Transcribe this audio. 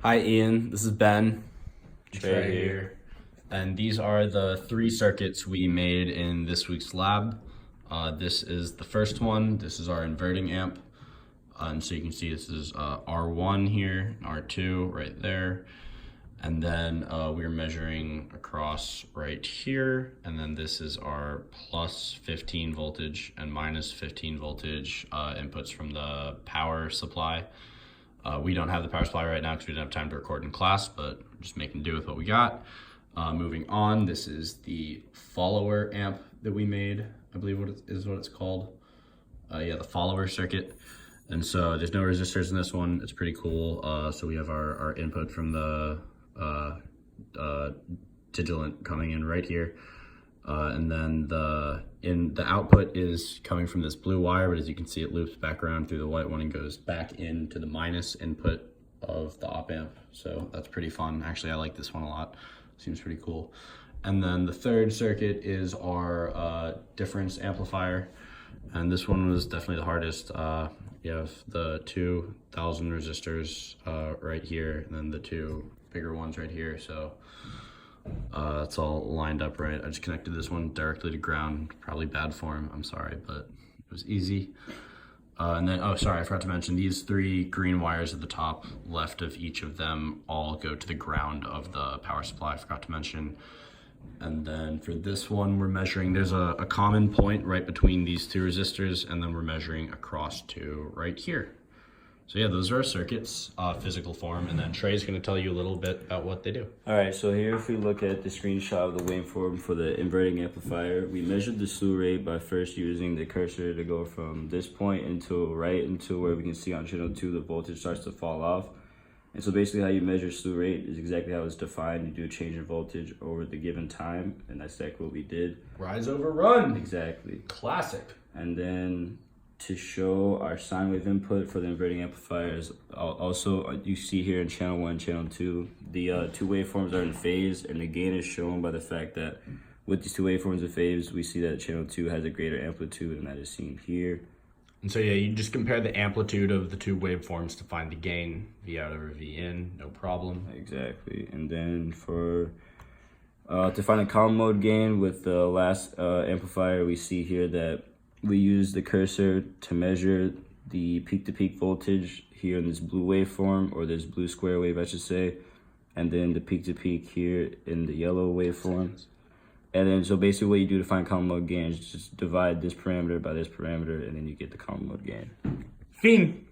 Hi Ian, this is Ben. Trey here. And these are the 3 circuits we made in this week's lab. This is the first one. This is our inverting amp. And so you can see this is R1 here, R2 right there. And then we're measuring across right here. And then this is our plus 15 voltage and minus 15 voltage inputs from the power supply. We don't have the power supply right now because we didn't have time to record in class, but we're just making do with what we got. Moving on, this is the follower amp that we made. I believe what it's called. Yeah, the follower circuit. And so there's no resistors in this one. It's pretty cool. So we have our input from the Tigilant coming in right here. And then the output is coming from this blue wire, but as you can see, it loops back around through the white one and goes back into the minus input of the op amp. So that's pretty fun. Actually, I like this one a lot. Seems pretty cool. And then the third circuit is our difference amplifier. And this one was definitely the hardest. You have the 2,000 resistors right here, and then the 2 bigger ones right here. So it's all lined up right. I just connected this one directly to ground. Probably bad form, I'm sorry, but it was easy. And then, oh, sorry, I forgot to mention these 3 green wires at the top left of each of them all go to the ground of the power supply. I forgot to mention. And then for this one, we're measuring, there's a common point right between these 2 resistors, and then we're measuring across to right here. So yeah, those are our circuits, physical form, and then Trey's gonna tell you a little bit about what they do. All right, so here if we look at the screenshot of the waveform for the inverting amplifier, we measured the slew rate by first using the cursor to go from this point until where we can see on channel 2 the voltage starts to fall off. And so basically how you measure slew rate is exactly how it's defined. You do a change in voltage over the given time, and that's exactly what we did. Rise over run. Exactly. Classic. And then to show our sine wave input for the inverting amplifiers, also you see here in channel 1, channel 2, the 2 waveforms are in phase, and the gain is shown by the fact that with these 2 waveforms in phase, we see that channel 2 has a greater amplitude, and that is seen here. And so yeah, you just compare the amplitude of the 2 waveforms to find the gain, V out over V in, no problem. Exactly. And then for to find a common mode gain with the last amplifier, we see here that we use the cursor to measure the peak-to-peak voltage here in this blue waveform, or this blue square wave, I should say, and then the peak-to-peak here in the yellow waveform. And then, so basically what you do to find common mode gain is just divide this parameter by this parameter, and then you get the common mode gain. Fiend.